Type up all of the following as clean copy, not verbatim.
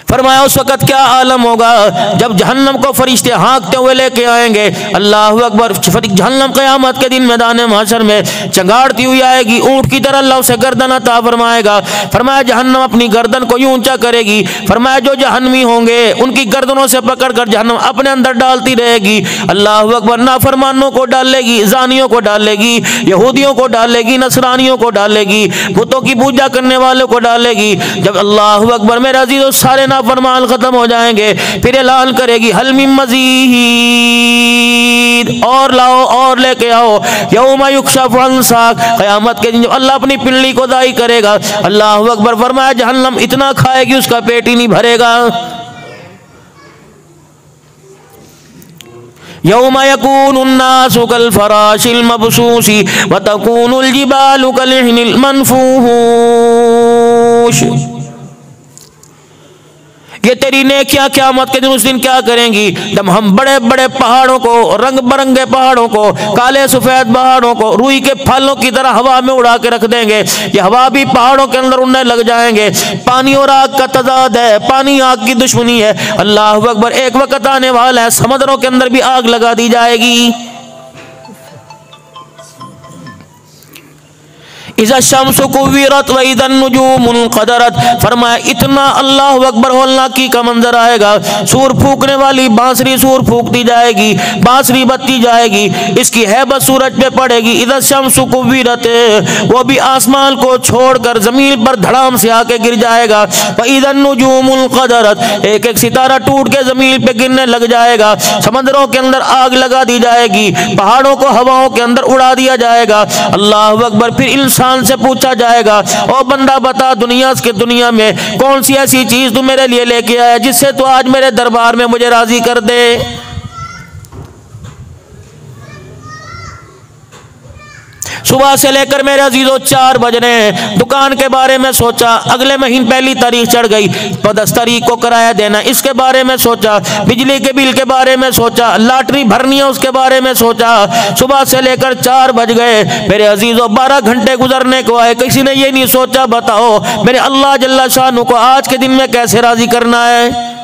फरमाया उस वक़्त क्या आलम होगा जब जहन्नम को फरिश्ते हाँकते हुए लेके आएंगे। अल्लाह अकबर। जहन्नम क़यामत के दिन मैदान महशर में चंगाड़ती हुई आएगी, ऊँट की तरह अल्लाह उसे गर्दन अता फरमाएगा। फरमाया जहन्नम अपनी गर्दन को यूं ऊंचा करेगी। फरमाया जो जहन्नमी होंगे उनकी गर्दनों से पकड़कर जहन्नम अपने अंदर डालती रहेगी। अल्लाह अकबर। नाफरमानों को डालेगी, जानियों को डालेगी, यहूदियों को डालेगी, नसरानियों को डालेगी, बुतों की पूजा करने वालों को डालेगी। जब अल्लाह अकबर मेरे अजीज़ों सारे नाफरमान खत्म हो जाएंगे, फिर ऐलान करेगी हल मिन मज़ीद, और लाओ और लेके आओ। यौम युक्शफ़ु अन साक़, क़यामत के दिन जब अल्लाह अपनी पिंडली को दाई करेगा। अल्लाह अकबर। फरमाया जहन्नम इतना खाएगी उसका पेट ही नहीं भरेगा। यौम यकूनुन नासु कल फराशिल मबसूसी व तकूनुल जिबालु कल इहनिल मनफूश। ये तेरी नेकियां क़यामत के दिन उस दिन क्या करेंगी जब हम बड़े बड़े पहाड़ों को, रंग बिरंगे पहाड़ों को, काले सफेद पहाड़ों को रुई के फलों की तरह हवा में उड़ा के रख देंगे। ये हवा भी पहाड़ों के अंदर उड़ने लग जाएंगे। पानी और आग का तजाद है, पानी आग की दुश्मनी है। अल्लाह अकबर। एक वक्त आने वाला है समुद्रों के अंदर भी आग लगा दी जाएगी। इज़ा शम्सु कुव्विरत व इज़न नुजूमुन क़दरत। फरमाया इतना अल्लाह अकबर होलनाकी का मंजर आएगा। सूर फूकने वाली बांसुरी सूर फूकती जाएगी, बांसुरी बत्ती जाएगी, इसकी हैबत सूरज पे पड़ेगी। इज़ा शम्सु कुव्विरत, वो भी आसमान को छोड़कर जमीन पर धड़ाम से आके गिर जाएगा। व इज़न नुजूमुन क़दरत, एक एक सितारा टूट के जमीन पे गिरने लग जाएगा। समंदरों के अंदर आग लगा दी जाएगी, पहाड़ों को हवाओं के अंदर उड़ा दिया जाएगा। अल्लाह अकबर। फिर इंसान से पूछा जाएगा ओ बंदा बता दुनिया में कौन सी ऐसी चीज तू मेरे लिए लेके आया जिससे तू आज मेरे दरबार में मुझे राजी कर दे। सुबह से लेकर मेरे अजीजों 4 बज रहे हैं। दुकान के बारे में सोचा, अगले महीने पहली तारीख चढ़ गई तो 10 तारीख को किराया देना, इसके बारे में सोचा, बिजली के बिल के बारे में सोचा, लॉटरी भरनी है उसके बारे में सोचा। सुबह से लेकर 4 बज गए मेरे अजीजों, 12 घंटे गुजरने को आए। किसी ने ये नहीं सोचा बताओ मेरे अल्लाह जल्ला शानु को आज के दिन में कैसे राजी करना है।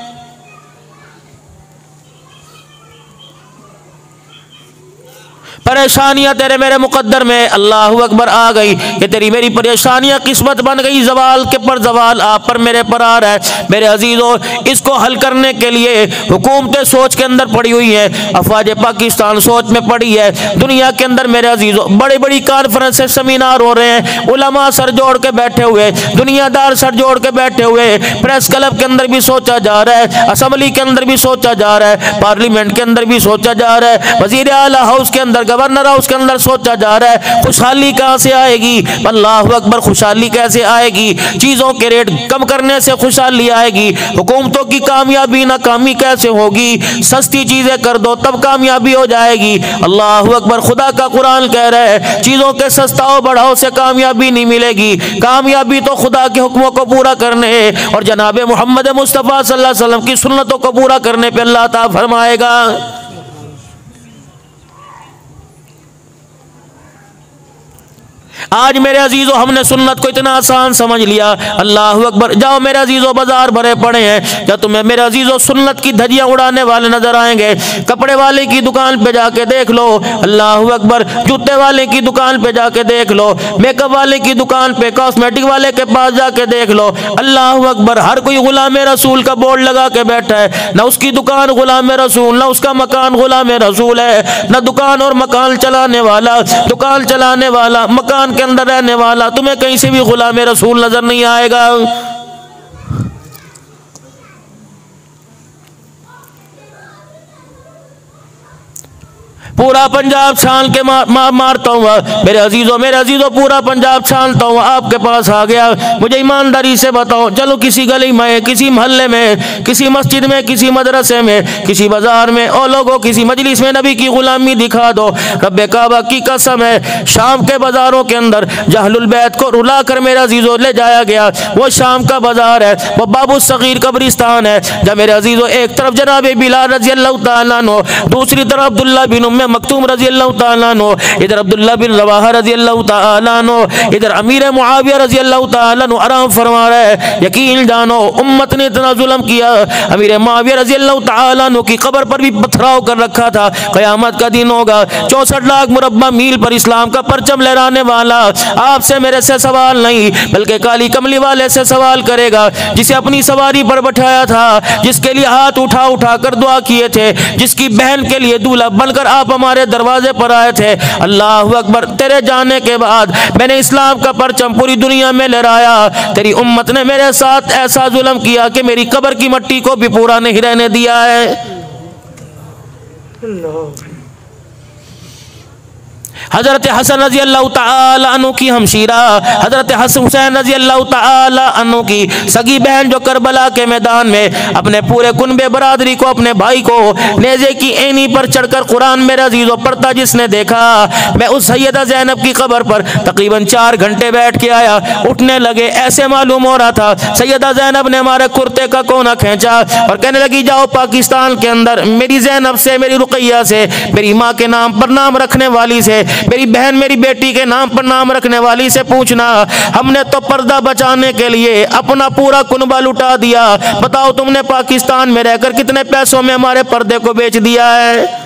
परेशानियां तेरे मेरे मुकद्दर में अल्लाह अकबर आ गई कि तेरी मेरी परेशानियां किस्मत बन गई। जवाल के पर जवाल आप पर मेरे पर आ रहा है। मेरे अजीजों इसको हल करने के लिए हुकूमतें सोच के अंदर पड़ी हुई है। अफवाज पाकिस्तान सोच में पड़ी है। दुनिया के अंदर मेरे अजीजों बड़ी बड़ी कॉन्फ्रेंस सेमिनार हो रहे हैं। उलमा सर जोड़ के बैठे हुए, दुनियादार सर जोड़ के बैठे हुए। प्रेस क्लब के अंदर भी सोचा जा रहा है, असम्बली के अंदर भी सोचा जा रहा है, पार्लियामेंट के अंदर भी सोचा जा रहा है, वजीर आला हाउस के अंदर, गवर्नर हाउस के अंदर सोचा जा रहा है। खुशहाली कहां से आएगी? अल्लाह अकबर। खुशहाली कैसे आएगी? चीजों के रेट कम करने से खुशहाली आएगी। हुकूमतों की कामयाबी नाकामी कैसे होगी? सस्ती चीजें कर दो तब कामयाबी हो जाएगी। अल्लाह अकबर। खुदा का कुरान कह रहा है चीजों के सस्ताओ बढ़ाओ से कामयाबी नहीं मिलेगी। कामयाबी तो खुदा के हुक्मों को पूरा करने और जनाब मोहम्मद मुस्तफ़ा सल्लल्लाहु अलैहि वसल्लम की सुन्नतों को पूरा करने पे अल्लाह ताला फरमाएगा। आज मेरे अजीजों हमने सुन्नत को इतना आसान समझ लिया। अल्लाह अकबर। जाओ मेरे अजीजों बाजार भरे पड़े हैं, क्या तुम्हें मेरे अजीजों सुन्नत की धज्जियां उड़ाने वाले नजर आएंगे? कपड़े वाले की दुकान पे जाके देख लो, अल्लाह अकबर। जूते वाले की दुकान पे जाके देख लो, मेकअप वाले की दुकान पे, कॉस्मेटिक वाले के पास जाके देख लो। अल्लाह अकबर। हर कोई गुलाम रसूल का बोर्ड लगा के बैठा है। ना उसकी दुकान गुलाम रसूल, ना उसका मकान गुलाम रसूल है, ना दुकान और मकान चलाने वाला, दुकान चलाने वाला, मकान के अंदर रहने वाला। तुम्हें कहीं से भी गुलाम रसूल नजर नहीं आएगा। पूरा पंजाब छान के मारता हूँ मेरे अजीजों पूरा पंजाब छानता हूँ। आपके पास आ गया, मुझे ईमानदारी से बताओ, चलो किसी गली में, किसी मोहल्ले में, किसी मस्जिद में, किसी मदरसे में, किसी बाजार में, और लोगों किसी मजलिस में नबी की गुलामी दिखा दो। रब्बे काबा की कसम है, शाम के बाजारों के अंदर जहलुल बैत को रुला कर मेरे अजीजों ले जाया गया। वो शाम का बाजार है, वो बाबू सगीर कब्रिस्तान है। जब मेरे अजीजों एक तरफ जनाब बिलाल रज़ी अल्लाह तआला अन्हु, दूसरी तरफ अब्दुल्लाह बिन उम्मे मक्तूम रजी अल्लाह तआला अन्हु, इधर अब्दुल्लाह बिन रवाहा रजी अल्लाह तआला अन्हु, इधर अमीर मुआविया रजी अल्लाह तआला अन्हु आराम फरमा रहे हैं। यकीन जानो उम्मत ने इतना जुल्म किया, अमीर मुआविया रजी अल्लाह तआला अन्हु की कब्र पर भी पथराव कर रखा था। क़यामत का दिन होगा, 64 लाख मुरब्बा मील पर इस्लाम का परचम लहराने वाला आपसे मेरे से सवाल नहीं बल्कि काली कमली वाले से सवाल करेगा, जिसे अपनी सवारी पर बैठाया था, जिसके लिए हाथ उठा उठा कर दुआ किए थे, जिसकी बहन के लिए दूल्हा बनकर आप हमारे दरवाजे पर आए थे। अल्लाह अकबर, तेरे जाने के बाद मैंने इस्लाम का परचम पूरी दुनिया में लहराया, तेरी उम्मत ने मेरे साथ ऐसा जुल्म किया कि मेरी कब्र की मिट्टी को भी पूरा नहीं रहने दिया है। हज़रत हसन रज़ी अल्लाह तआला अन्हु की हमशीरा हज़रत हुसैन रज़ी अल्लाह तआला अन्हु की सगी बहन जो करबला के मैदान में अपने पूरे कुनबे बरादरी को, अपने भाई को नेज़े की एनी पर चढ़कर कुरान मेरे अजीज़ों पढ़ता जिसने देखा, मैं उस सैयदा ज़ैनब की कब्र पर तकरीबन 4 घंटे बैठ के आया। उठने लगे, ऐसे मालूम हो रहा था सैयदा ज़ैनब ने हमारे कुर्ते का कोना खींचा और कहने लगी, जाओ पाकिस्तान के अंदर मेरी ज़ैनब से, मेरी रुकैया से, मेरी माँ के नाम पर नाम रखने वाली से, मेरी बहन मेरी बेटी के नाम पर नाम रखने वाली से पूछना, हमने तो पर्दा बचाने के लिए अपना पूरा कुनबा लुटा दिया, बताओ तुमने पाकिस्तान में रहकर कितने पैसों में हमारे पर्दे को बेच दिया है।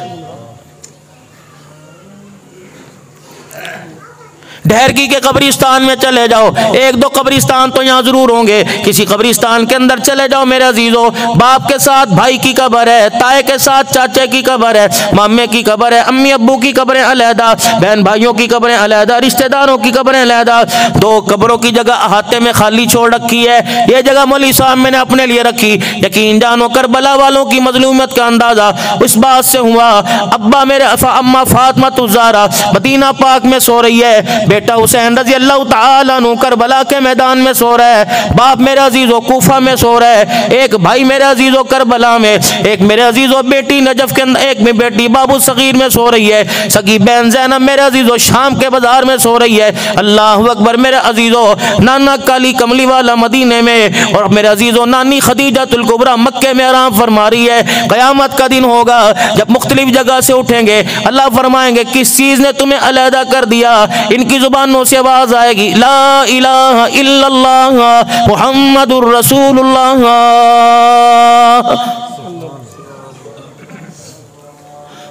ढहरकी के कब्रिस्तान में चले जाओ, 1-2 कब्रिस्तान तो यहाँ जरूर होंगे, किसी कब्रिस्तान के अंदर चले जाओ मेरे अजीजों, बाप के साथ भाई की कब्र है, ताए के साथ चाचे की कब्र है, मामे की कब्र है, अम्मी अब्बू की कब्रें अलहदा, बहन भाइयों की कब्रें अलहदा, रिश्तेदारों की कब्रें अलहदा। 2 कब्रों की जगह अहाते में खाली छोड़ रखी है, ये जगह मौलवी साहब मैंने अपने लिए रखी। यकीन जानो करबला वालों की मजलूमियत का अंदाजा उस बात से हुआ, अब्बा मेरे अम्मा फातिमा ज़हरा मदीना पाक में सो रही है, बेटा हुसैन रज़ी अल्लाह तआला अन्हु करबला के मैदान में सो रहा है, बाप मेरे अजीजों कूफा में सो रहा है, एक भाई मेरे अजीजों करबला में, एक मेरे अजीजों बेटी नजफ के अंदर, एक में बेटी बाबू सगीर में सो रही है, सगी बहन ज़ैनब मेरे अजीजों शाम के बाजार में सो रही है। अल्लाह अकबर, मेरे अजीजों नाना काली कमली वाला मदीने में और मेरे अजीजों नानी खदीजतुल कुबरा मक्के में आराम फरमा रही है। क़यामत का दिन होगा जब मुख्तलिफ जगह से उठेंगे, अल्लाह फरमाएंगे किस चीज़ ने तुम्हें अलहदा कर दिया, इनकी जुबानों से आवाज आएगी, ला इलाहा इल्लल्लाह मुहम्मदुर रसूलुल्लाह।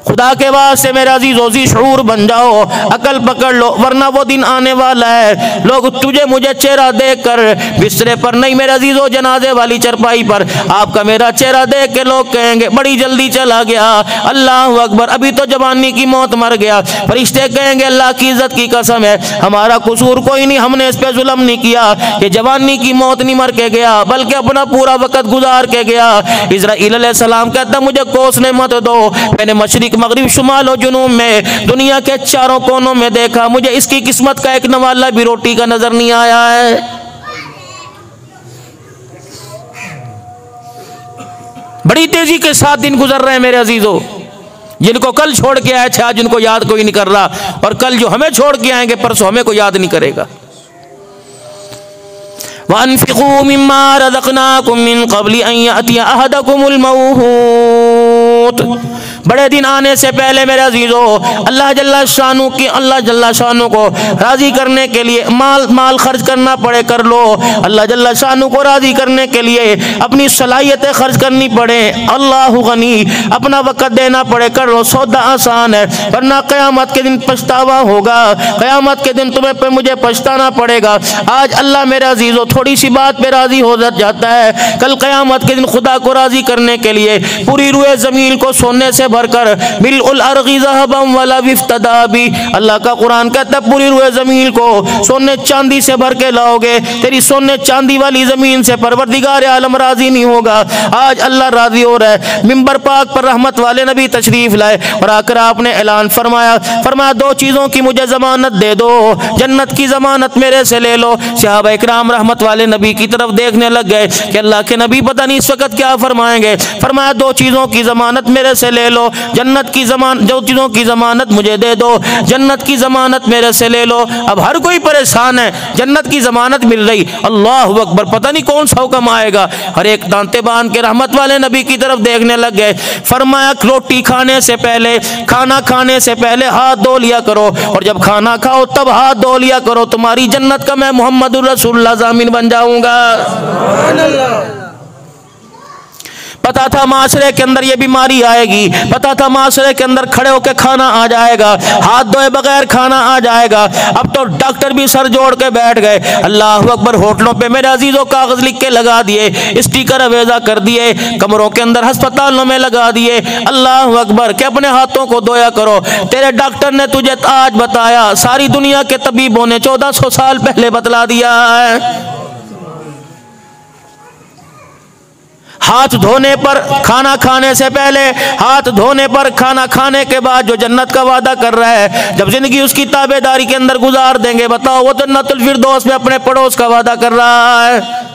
खुदा के वास्ते मेरा अजीज़ों जी शऊर बन जाओ, अकल पकड़ लो, वरना वो दिन आने वाला है लोग तुझे मुझे चेहरा देख कर बिस्तरे पर नहीं मेरे अजीज़ों जनाजे वाली चरपाई पर आपका मेरा चेहरा देख के लोग कहेंगे बड़ी जल्दी चला गया। अल्लाह अकबर, अभी तो जवानी की मौत मर गया। फरिश्ते कहेंगे अल्लाह की इज्जत की कसम है हमारा कसूर कोई नहीं, हमने इस पे जुल्म नहीं किया, ये जवानी की मौत नहीं मर के गया बल्कि अपना पूरा वक्त गुजार के गया। इज़राइल अलैहिस्सलाम कहता मुझे कोसने मत दो, मैंने मशरिक मगरिब शुमाल और जुनूब में दुनिया के चारों कोनों में देखा, मुझे इसकी किस्मत का एक नवाला भी रोटी का नजर नहीं आया है। बड़ी तेजी के साथ दिन गुजर रहे हैं मेरे अजीजों, जिनको कल छोड़ के आए थे आज उनको याद कोई नहीं कर रहा, और कल जो हमें छोड़ के आएंगे परसों हमें कोई याद नहीं करेगा। वअन्फिकू मिम्मा रज़क़नाकुम मिन क़ब्लि अन यअतिया अहदकुमुल मौत, बड़े दिन आने से पहले मेरे अजीजों अल्लाह जल्ला शानु को राजी करने के लिए माल खर्च करना पड़े कर लो, अल्लाह जल्ला शानु को राजी करने के लिए अपनी सलाहियतें खर्च करनी पड़े, अल्लाह गनी अपना वक़्त देना पड़े कर लो, सौदा आसान है वरना क़यामत के दिन पछतावा होगा, क़यामत के दिन तुम्हें पे मुझे पछताना पड़ेगा। आज अल्लाह मेरे अजीजों थोड़ी सी बात पे राजी हो जाता है, कल क़यामत के दिन खुदा को राजी करने के लिए पूरी रूए ज़मीन को सोने से भरकर बिल अर्गी ज़हबम वला विफ्तदा भी, अल्लाह का कुरान कहता है पूरी रूए ज़मीन को सोने चांदी से भर के लाओगे, तेरी सोने चांदी वाली ज़मीन से परवरदिगार आलम राजी नहीं होगा। आज अल्लाह राजी हो रहा है, मिंबर पाक पर रहमत वाले नबी तशरीफ लाए और आकर आपने ऐलान फरमाया 2 चीज़ों की मुझे ज़मानत दे दो, जन्नत की ज़मानत मेरे से ले लो। सहाबा इकराम रहमत वाले नबी की तरफ देखने लग गए कि अल्लाह के नबी पता नहीं इस वक्त क्या फरमाएंगे। फरमाया 2 चीज़ों की ज़मानत जमानत मेरे से ले लो, जन्नत की जो चीज़ों की ज़मानत मुझे दे दो, जन्नत की ज़मानत मेरे से ले लो। अब हर कोई परेशान है, जन्नत की ज़मानत मिल रही, अल्लाह अकबर, पता नहीं कौन सा हुक्म आएगा। हर एक दांते बांध के रहमत वाले नबी की तरफ देखने लग गए। फरमाया रोटी खाने से पहले, खाना खाने से पहले हाथ धो लिया करो, और जब खाना खाओ तब हाथ धो लिया करो, तुम्हारी जन्नत का मैं मोहम्मदुर रसूलुल्लाह ज़ामिन बन जाऊंगा। पता था माशरे के अंदर ये बीमारी आएगी, पता था माशरे के अंदर खड़े होकर खाना आ जाएगा, हाथ धोए बगैर खाना आ जाएगा। अब तो डॉक्टर भी सर जोड़ के बैठ गए। अल्लाह अकबर, होटलों पे मेरे अजीजों कागज लिख के लगा दिए, स्टिकर अवेजा कर दिए, कमरों के अंदर अस्पतालों में लगा दिए। अल्लाह अकबर के अपने हाथों को धोया करो। तेरे डॉक्टर ने तुझे आज बताया, सारी दुनिया के तबीबों ने 1400 साल पहले बतला दिया है। हाथ धोने पर, खाना खाने से पहले, हाथ धोने पर, खाना खाने के बाद जो जन्नत का वादा कर रहा है, जब जिंदगी उसकी ताबेदारी के अंदर गुजार देंगे, बताओ वो जन्नतुल फिरदौस में अपने पड़ोस का वादा कर रहा है।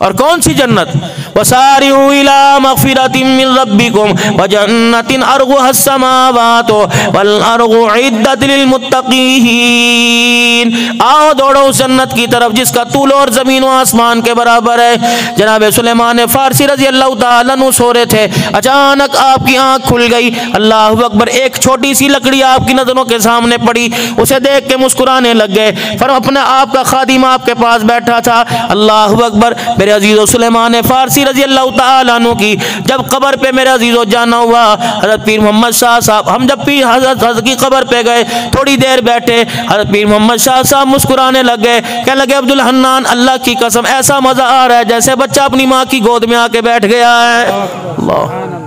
और कौन सी जन्नत? वसारिउ इला मगफिरतिम मिन रब्बिकुम व जन्नतिन अर्गुहस समावातु वल अर्गु इद्दत लिल मुत्तकीन। आओ दौड़ो उस जन्नत की तरफ जिसका तूल और जमीन व आसमान के बराबर है। जनाब सुलेमान फारसी रजी अल्लाह तआला अन्हु सो रहे थे, अचानक आपकी आंख खुल गई। अल्लाह अकबर, एक छोटी सी लकड़ी आपकी नजरों के सामने पड़ी, उसे देख के मुस्कुराने लग गए। फिर अपने आप का खादिम आपके पास बैठा था। अल्लाह अकबर, मेरे अजीज़ो सुलेमान फारसी रजी अल्लाह तआला अन्हु की जब कब्र पे मेरे अजीज़ो जाना हुआ, हज़रत पीर मोहम्मद शाह साहब, हम जब पीर हज़रत की कब्र पे गए, थोड़ी देर बैठे, हज़रत पीर मोहम्मद शाह साहब मुस्कुराने लग गए। कहने लगे, अब्दुल हन्नान, अल्लाह की कसम ऐसा मज़ा आ रहा है जैसे बच्चा अपनी माँ की गोद में आके बैठ गया है। अल्लाह।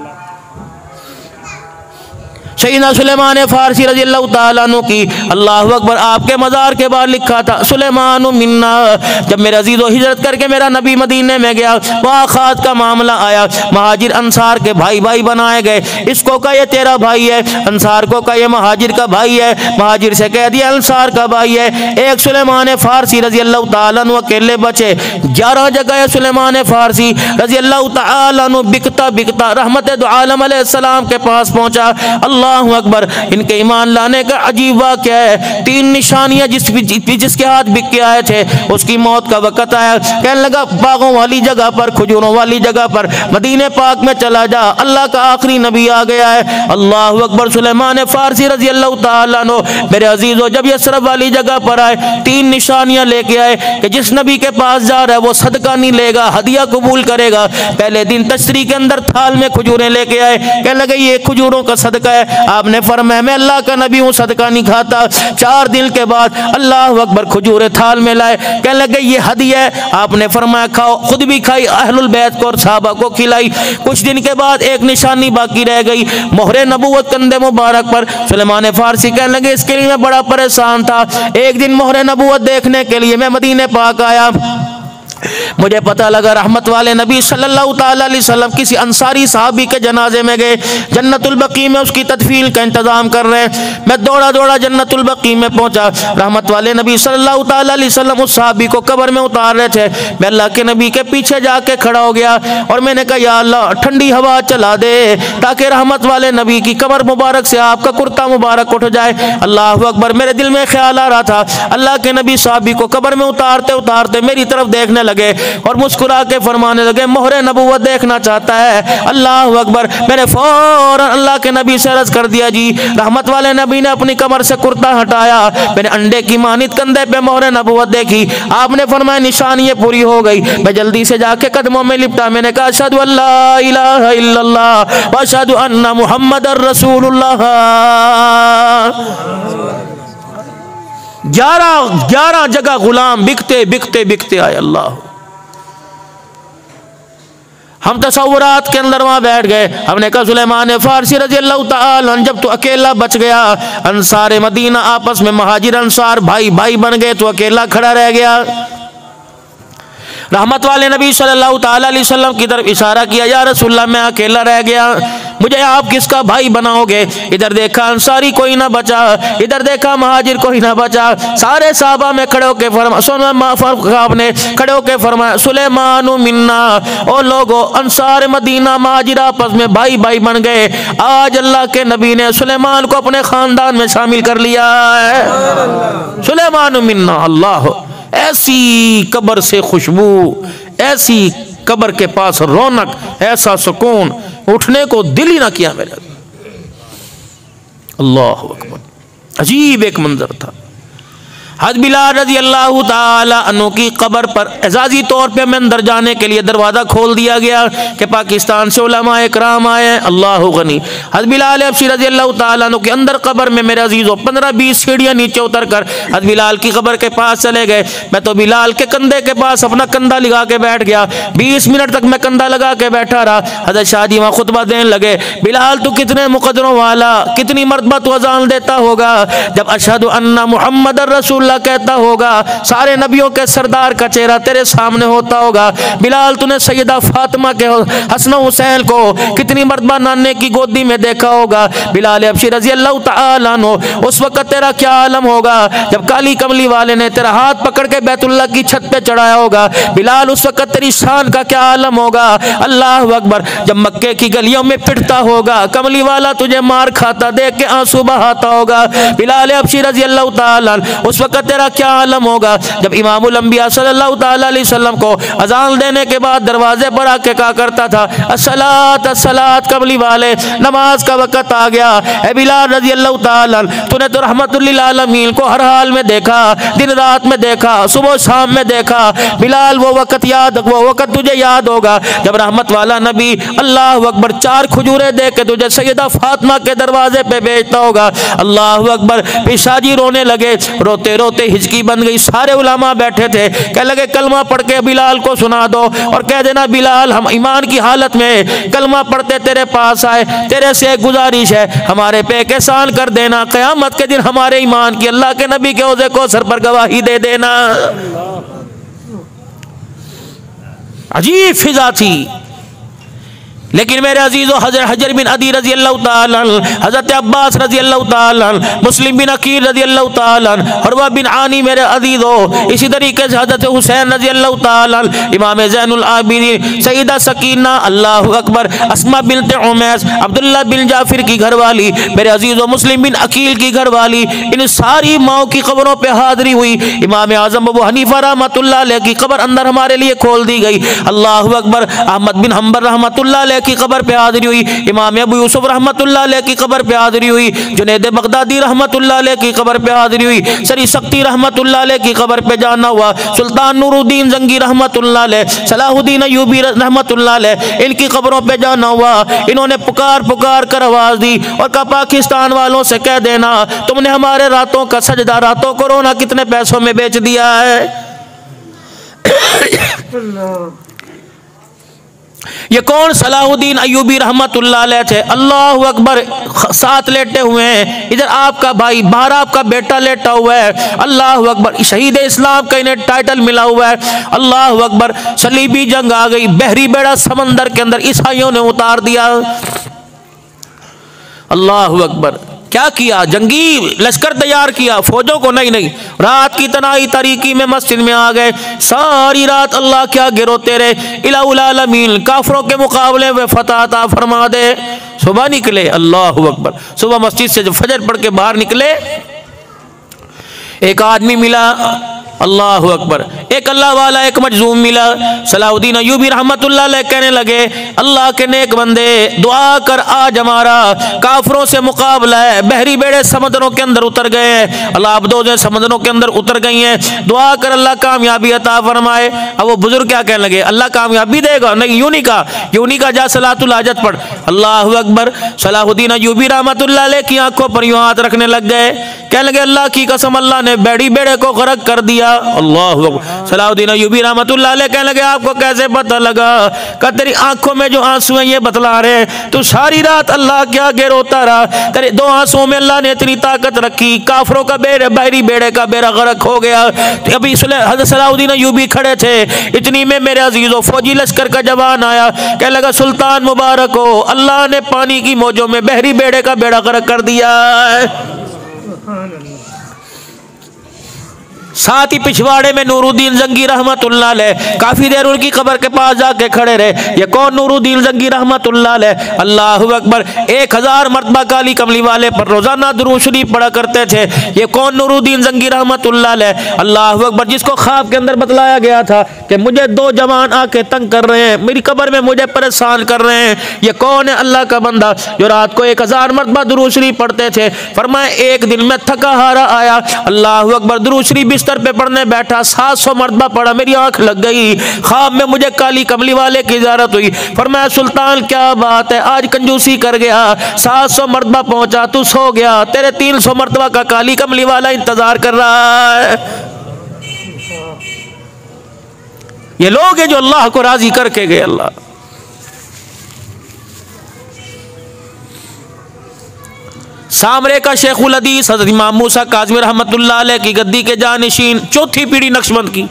सैयदना सुलेमान फारसी रजी अल्लाह तआला अन्हु की, अल्लाह अकबर, आपके मज़ार के बाद लिखा था सुलेमान मिन्ना। जब मेरे अजीज़ो हिजरत करके मेरा नबी मदीने में गया, वहाँ खाद का मामला आया, महाजिर अंसार के भाई भाई बनाए गए। इसको कहा ये तेरा भाई है, अंसार को कहा ये महाजिर का भाई है, महाजिर से कह दिया अंसार का भाई है। एक सुलेमान फारसी रजी अल्लाह तआला अन्हु अकेले बचे। 11 जगह सुलेमान फारसी रजी अल्लाह तआला अन्हु बिकता बिकता रहमत दो आलम अलैहिस्सलाम के पास पहुँचा। अल्लाह अकबर, इनके ईमान लाने का अजीब वाक़या है। 3 निशानियां जिसके हाथ बिक के आए थे, उसकी मौत का वक़्त आया। कहने लगा, बागों वाली जगह पर, खजूरों वाली जगह पर, मदीने पाक में चला जा, अल्लाह का आखिरी नबी आ गया है। अल्लाह अकबर, सुलेमान फारसी रजी अल्लाह तआला अन्हु, मेरे अजीज़ों, जब यसरब वाली जगह पर आए, 3 निशानियां लेके आए कि जिस नबी के पास जा रहा है वो सदका नहीं लेगा, हदिया कबूल करेगा। पहले दिन तशरी के अंदर थाल में खजूरें लेके आए। कहने लगे, ये खजूरों का सदका है। आपने फरमाया, मैं अल्लाह का नबी हूँ, सदका नहीं खाता। 4 दिन के बाद अल्लाह अकबर खजूरें थाल में लाए। कहने लगे, ये हदिया है। आपने फरमाया, खाओ। खुद भी खाई, अहलुल बैत को और सहाबा को खिलाई। कुछ दिन के बाद एक निशानी बाकी रह गई, मोहरे नबूवत कंधे मुबारक पर। सुलेमान फारसी कहने लगे, इसके लिए मैं बड़ा परेशान था। एक दिन मोहरे नबूवत देखने के लिए मैं मदीने पाक आया, मुझे पता लगा रहमत वाले नबी सल्लल्लाहु ताला अलैहि वसल्लम किसी अंसारी साहबी के जनाजे में गए, जन्नतुल बकी में उसकी तदफीन का इंतजाम कर रहे हैं। मैं दौड़ा दौड़ा जन्नतुल बकी में पहुंचा। रहमत वाले नबी सल्लल्लाहु ताला अलैहि वसल्लम उस साहबी को कब्र में उतार रहे थे। मैं अल्लाह के नबी के पीछे जाके खड़ा हो गया और मैंने कहा, या अल्लाह, ठंडी हवा चला दे ताकि रहमत वाले नबी की कब्र मुबारक से आपका कुर्ता मुबारक उठ जाए। अल्लाह अकबर, मेरे दिल में ख्याल आ रहा था, अल्लाह के नबी साहबी को कब्र में उतारते उतारते मेरी तरफ देखने लगे और मुस्कुरा के फरमाने लगे, मोहरे नबूवत देखना चाहता है। अल्लाह अकबर, मैंने फौरन अल्लाह के नबी से अर्ज कर दिया, जी। रहमत वाले नबी ने अपनी कमर से कुर्ता हटाया, मैंने अंडे की मानित कंधे पे मोहरे नबूवत देखी। आपने फरमाया, निशानी ये पूरी हो गई। मैं जल्दी से जाके कदमों में लिपटा, मैंने कहा, अशहदु अल्ला इलाहा इल्लल्लाह व अशहदु अन्ना मुहम्मदर रसूलुल्लाह। 11 जगह गुलाम बिकते बिकते बिकते आए। अल्लाह, हम तसव्वुरात के अंदर वहां बैठ गए। हमने कहा, सुलेमान फारसी रजी अल्लाह तआला अन्हु, जब तो अकेला बच गया, अंसार मदीना आपस में महाजिर अंसार भाई भाई बन गए, तो अकेला खड़ा रह गया। रहमत वाले नबी सल्लल्लाहु ताला अलैहि वसल्लम की तरफ इशारा किया, या रसूलल्लाह, मैं अकेला रह गया, मुझे आप किसका भाई बनाओगे? इधर देखा अंसारी कोई ना बचा, इधर देखा महाजिर कोई ना बचा। सारे साहबा में खड़े होके आपने खड़े होके फरमाया सुलेमान मिन्ना, ओ लोगो अंसार मदीना महाजिर आपस में भाई भाई बन गए। आज अल्लाह के नबी ने सुलेमान को अपने खानदान में शामिल कर लिया है। सुलेमान मिन्ना। अल्लाह, ऐसी कब्र से खुशबू, ऐसी कब्र के पास रौनक, ऐसा सुकून, उठने को दिल ही ना किया मेरा। अल्लाह अकबर, अजीब एक मंजर था। हज़रत बिलाल रज़ी अल्लाह ताला अन्हु की कब्र पर एजाजी तौर पे हमें अंदर जाने के लिए दरवाज़ा खोल दिया गया कि पाकिस्तान से उलमा इकराम आए। अल्लाह गनी। हज़रत बिलाल हबशी रज़ी अल्लाह ताला अन्हु के अंदर कब्र में मेरे अजीज़ों 15-20 सीढ़ियाँ नीचे उतर कर हज़रत बिलाल की कब्र के पास चले गए। मैं तो बिलाल के कंधे के पास अपना कंधा लगा के बैठ गया। 20 मिनट तक मैं कंधा लगा के बैठा रहा। हज़रत शाहजी वहाँ खुतबा देने लगे। बिलाल तू कितने मुकद्दरों वाला, कितनी मरतबा तू अज़ान देता होगा जब अशहदु अन्ना मुहम्मदर रसूल कहता होगा, सारे नबियों के सरदार का चेहरा तेरे सामने होता होगा। बिलाल तूने सैयदा फातिमा के हसन हुसैन को कितनी मरतबा नाने की गोदी में देखा होगा। बिलाल हबशी रज़ी अल्लाह तआला अन्हु, उस वक्त तेरा क्या आलम होगा जब काली कमली वाले ने तेरा हाथ पकड़ के बैतुल्लाह की छत पे चढ़ाया होगा। बिलाल उस वक्त तेरी शान का क्या आलम होगा। अल्लाह अकबर, जब मक्के की गलियों में पिटता होगा, कमली वाला तुझे मार खाता देख के आंसू बहाता होगा। बिलाल हबशी रज़ी अल्लाह तआला उस वक्त तेरा क्या आलम होगा जब इमामुल अंबिया सल्लल्लाहु ताला अलैहि वसल्लम को अजान देने के बाद दरवाजे पर आके कहा करता था अस्सलात अस्सलात, कमली वाले नमाज का वक्त आ गया। ए बिलाल रज़ी अल्लाह ताला, तूने तो रहमतुल लिल आलमीन को हर हाल में देखा, दिन रात में देखा, सुबह शाम में देखा। बिलाल वो वक्त तुझे याद होगा जब रहमत वाला नबी अल्लाह अकबर 4 खजूरें दे के तुझे सैयदा फातिमा के दरवाजे पे भेजता होगा। अल्लाह अकबर। पिशाजी रोने लगे, रोते रोते हिचकी बन गई। सारे उलमा बैठे थे, कह लगे कलमा पढ़ के बिलाल को सुना दो और कह देना बिलाल हम ईमान की हालत में कलमा पढ़ते तेरे पास आए, तेरे से एक गुजारिश है हमारे पे एक एहसान कर देना, क़यामत के दिन हमारे ईमान की अल्लाह के नबी के औज़े को सर पर गवाही दे देना। अजीब फिजा थी। लेकिन मेरे अजीज़ों, हजर बिन अदी रजी अल्लाह ताला, हज़रत अब्बास रजी अल्लाह ताला, मुस्लिम बिन अकील रजी अल्लाह ताला, हरवा बिन आनी मेरे अजीज़ों, इसी तरीके से हज़रत हुसैन रजी अल्लाह ताला, इमाम ज़ैनुल आबिदीन सईदा सकीना अल्लाह अकबर, अस्मा बिनत उमैस, अब्दुल्ला बिन जाफिर की घरवाली, मेरे अजीज़ों मुस्लिम बिन अकील की घरवाली, इन सारी माओ की कब्रों पर हाज़री हुई। इमाम आज़म अबू हनीफा रहमतुल्लाह अलैह की कब्र अंदर हमारे लिए खोल दी गई। अल्लाह अकबर। अहमद बिन हम्बल रहमतुल्लाह अलैह की कब्र पे हाज़री हुई। इमाम अबू यूसुफ रहमतुल्लाह अलैह की कब्र पे हाज़री हुई। जुनैद बगदादी रहमतुल्लाह अलैह की कब्र पे हाज़री हुई। सरी सख्ती रहमतुल्लाह अलैह की कब्र पे जाना हुआ। सुल्तान नूरुद्दीन जंगी रहमतुल्लाह अलैह, सलाहुद्दीन अय्यूबी रहमतुल्लाह अलैह, इनकी कब्रों पे जाना हुआ। इन्होंने पुकार पुकार कर आवाज़ दी और कहा पाकिस्तान वालों से कह देना तुमने हमारे रातों का सजदा, रातों को रोना कितने पैसों में बेच दिया है। ये कौन? सलाहुद्दीन अय्यूबी रहमतुल्लाह अलैह थे। अल्लाह अकबर। साथ लेटे हुए हैं, इधर आपका भाई, बाहर आपका बेटा लेटा हुआ है। अल्लाह अकबर। शहीद इस्लाम का इन्हें टाइटल मिला हुआ है। अल्लाह अकबर। सलीबी जंग आ गई, बहरी बेड़ा समंदर के अंदर ईसाइयों ने उतार दिया। अल्लाह अकबर। क्या किया? जंगी लश्कर तैयार किया, फौजों को नहीं। रात की तनाई तारीकी में मस्जिद में आ गए, सारी रात अल्लाह क्या गिरोते रहे। इलाहुल आलमीन काफरों के मुकाबले में फतह अता फरमा दे। सुबह निकले, अल्लाह अकबर, सुबह मस्जिद से जब फजर पढ़ के बाहर निकले, एक आदमी मिला, अल्लाह अकबर, एक अल्लाह वाला, एक मजलूम मिला। सलाहुद्दीन अय्यूबी रहमतुल्लाह अलैह कहने लगे अल्लाह के नेक बंदे दुआ कर, आज हमारा काफरों से मुकाबला है, बहरी बेड़े समुद्रों के अंदर उतर गए हैं, अल्लाह अब्दोज़ें समुद्रों के अंदर उतर गई हैं, दुआ कर अल्लाह कामयाबी अता फरमाए। अब वो बुजुर्ग क्या कहने लगे? अल्लाह कामयाबी देगा? नहीं, यूं नहीं कहा, जा सलातुल हाजत पढ़। अल्लाह अकबर। सलाहुद्दीन अय्यूबी रहमतुल्लाह अलैह की आंखों पर यूं हाथ रखने लग गए। कहने लगे अल्लाह की कसम अल्लाह ने बेड़ी बेड़े को गरक कर दिया। अल्लाह अकबर। सलाउद्दीन अय्यूबी रहमतुल्लाह अलैह कहने लगे आपको कैसे पता लगा? का तेरी आंखों में जो आंसू हैं ये बतला रहे, तू सारी रात अल्लाह के आगे रोता रहा, तेरे दो आंसुओं में अल्लाह ने इतनी ताकत रखी, काफरों का बहरी बेड़े का बेड़ा गरक हो गया। अभी हज़रत सलाउद्दीन अय्यूबी खड़े थे, इतनी में मेरे अजीजों फौजी लश्कर का जवान आया, कहने लगा सुल्तान मुबारक हो, अल्लाह ने पानी की मौजों में बहरी बेड़े का बेड़ा गरक कर दिया। साथ ही पिछवाड़े में नूरुद्दीन जंगी रहमतुल्लाह अलैह काफी देर उनकी कब्र के पास जाके खड़े रहे। ये कौन नूरुद्दीन जंगी रहमतुल्लाह अलैह? अल्लाहु अकबर। 1000 मरतबा काली कमली वाले पर रोजाना दुरूद शरीफ पढ़ा करते थे। ये कौन नूरुद्दीन जंगी रहमतुल्लाह अलैह? अल्लाहु अकबर। जिसको ख्वाब के अंदर बतलाया गया था कि मुझे 2 जवान आके तंग कर रहे हैं, मेरी कब्र में मुझे परेशान कर रहे हैं। ये कौन है? अल्लाह का बंदा जो रात को 1000 मरतबा दुरूद शरीफ पढ़ते थे। फरमाए एक दिन मैं थका हारा आया, अल्लाहु अकबर, दुरूद शरीफ बिस्तर पे पढ़ने बैठा, 700 मरतबा पढ़ा, मेरी आंख लग गई। ख्वाब में मुझे काली कमली वाले की ज़ियारत हुई। फरमाया सुल्तान क्या बात है, आज कंजूसी कर गया, 700 मरतबा पहुंचा, तू सो गया, तेरे 300 मरतबा का काली कमली वाला इंतजार कर रहा है। ये लोग हैं जो अल्लाह को राजी करके गए। अल्लाह सामरे का शेखुल हदीस हज़रत इमाम मूसा काज़मी रहमतुल्लाह अलैह की गद्दी के जानिशीन, चौथी पीढ़ी नक्शबंद की।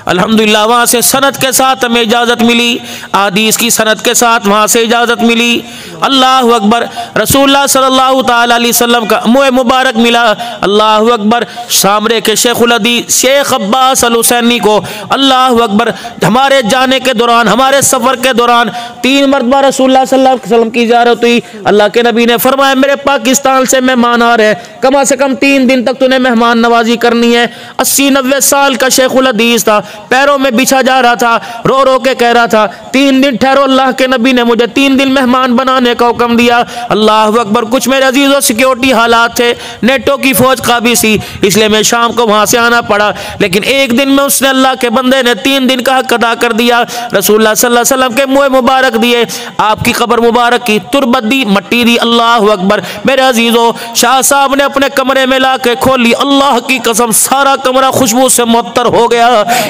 अल्हम्दुलिल्लाह वहाँ से सनद के साथ हमें इजाज़त मिली, हदीस की सनद के साथ वहाँ से इजाज़त मिली। अल्लाहु अकबर। रसूलुल्लाह सल्लल्लाहु ताला अलैहि वसल्लम का मुँह मुबारक मिला। अल्लाहु अकबर। सामरे के शेखुल हदीस शेख अब्बास अल हुसैनी को अल्लाहु अकबर हमारे जाने के दौरान, हमारे सफ़र के दौरान 3 मरतबा रसूलुल्लाह सल्लल्लाहु अलैहि वसल्लम की इजाज़त हुई। अल्लाह के नबी ने फरमाया मेरे पाकिस्तान से मेहमान आ रहे, कम से कम 3 दिन तक तूने मेहमान नवाजी करनी है। 80-90 साल का शेखुल हदीस था, पैरों में बिछा जा रहा था, रो रो के कह रहा था 3 दिन ठहरो, अल्लाह के नबी ने मुझे 3 दिन मेहमान बनाने का हुक्म दिया। अल्लाह अकबर। कुछ मेरे अजीजों सिक्योरिटी हालात थे, नेटो की फौज काबी सी, इसलिए मैं शाम को वहां से आना पड़ा, लेकिन एक दिन में उसने अल्लाह के बंदे ने 3 दिन का हक अदा कर दिया। रसूलुल्लाह सल्लल्लाहु अलैहि वसल्लम के मुँह मुबारक दिए, आपकी कब्र मुबारक की तुरबत दी, मट्टी दी। अल्लाह अकबर। मेरे अजीजों शाह साहब ने अपने कमरे में ला के खोली, अल्लाह की कसम सारा कमरा खुशबू से मुअत्तर हो गया।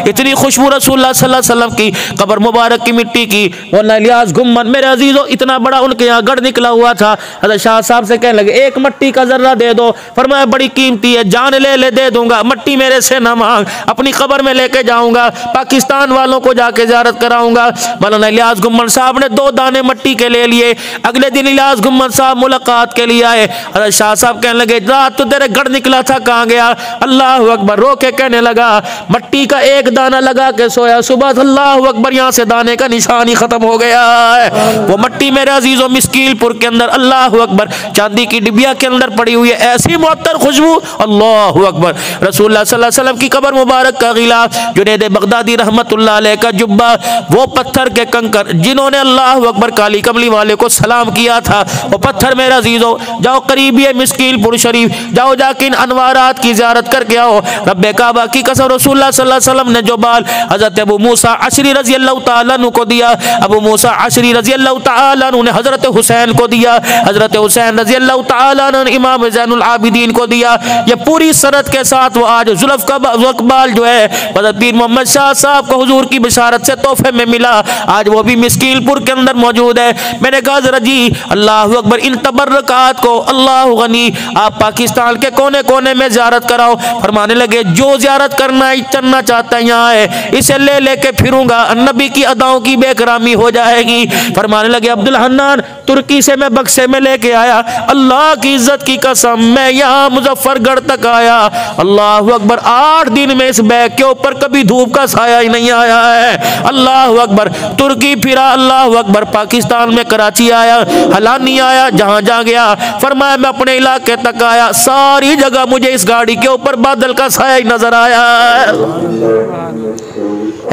इतनी खुशबू रसूलुल्लाह सल्लल्लाहु अलैहि वसल्लम की कब्र मुबारक की मिट्टी की। मौलाना इलियास गुम्मद मेरे अजीजों इतना बड़ा उनके यहाँ गढ़ निकला हुआ था। हज़रत शाह साहब से कहने लगे एक मट्टी का जर्रा दे दो। फरमाया बड़ी कीमती है, जान ले दे दूंगा, मट्टी मेरे से ना मांग, अपनी कब्र में लेके जाऊंगा, पाकिस्तान वालों को जाके ज़ियारत कराऊंगा। मौलाना इलियास गुम्मद साहब ने 2 दाने मट्टी के ले लिए। अगले दिन इलियास गुम्मद साहब मुलाकात के लिए आए। हज़रत शाह साहब कहने लगे रात तो तेरे गढ़ निकला था, कहाँ गया? अल्लाह अकबर। रो के कहने लगा मट्टी का एक दाना लगा के सोया, सुबह अल्लाह अकबर यहाँ से दाने का निशान ही खत्म हो गया है। वो मट्टी मेरे अजीजों मिस्कीलपुर के अंदर अल्लाह अकबर चांदी की डिबिया के अंदर पड़ी हुई है, ऐसी मुअत्तर खुशबू। अल्लाह अकबर। रसूलुल्लाह सल्लल्लाहु अलैहि वसल्लम की कब्र मुबारक का गिलाफ, जुनैद बगदादी रहमतुल्लाह अलैह का जुब्बा, वो पत्थर के कंकर जिन्होंने अल्लाह अकबर काली कमली वाले को सलाम किया था, वो पत्थर मेरे अजीजों जाओ करीबी है मिस्कीलपुर शरीफ, जाओ जाके इन अनवारात की ज़ियारत करके आओ। रब्बे काबा की कसम रसूलुल्लाह सल्लल्लाहु अलैहि वसल्लम ने जो बाल हज़रत अबू मूसा अशरी रज़ी अल्लाह तआला अन्हु को दिया, अबू मूसा अशरी रज़ी अल्लाह तआला अन्हु ने हज़रत हुसैन को दिया, हज़रत हुसैन रज़ी अल्लाह तआला अन्हु ने इमाम ज़ैनुल आबिदीन को दिया। ये पूरी सनद के साथ वो आज जुल्फ़िकार जो है हज़रत पीर मोहम्मद शाह साहब को हुजूर की बिशारत से तोहफे में मिला, आज वो भी मिस्कीलपुर के अंदर मौजूद है। मैंने कहा ज़रा जी अल्लाह अकबर इन तबर्रकात को अल्लाह गनी आप पाकिस्तान के कोने कोने में ज़ियारत कराओ। फरमाने लगे जो ज़ियारत करना करना चाहता है यहाँ है, इसे ले लेके फिरूंगा, नबी की अदाओं की बेकरामी हो जाएगी। फरमाने लगे अब्दुल हन्नान तुर्की से मैं बक्से में लेके आया, अल्लाह की इज्जत की कसम मैं यहाँ मुजफ्फरगढ़ तक आया, अल्लाह अकबर 8 दिन में इस बैग के ऊपर कभी धूप का साया ही नहीं आया है। अल्लाह अकबर। तुर्की फिरा, अल्लाह अकबर, पाकिस्तान में कराची आया, हलानी आया, जहाँ जहाँ गया फरमाया मैं अपने इलाके तक आया, सारी जगह मुझे इस गाड़ी के ऊपर बादल का साया ही नजर आया।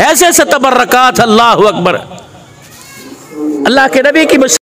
ऐसे तबर्रकात। अल्लाह अकबर। अल्लाह के नबी की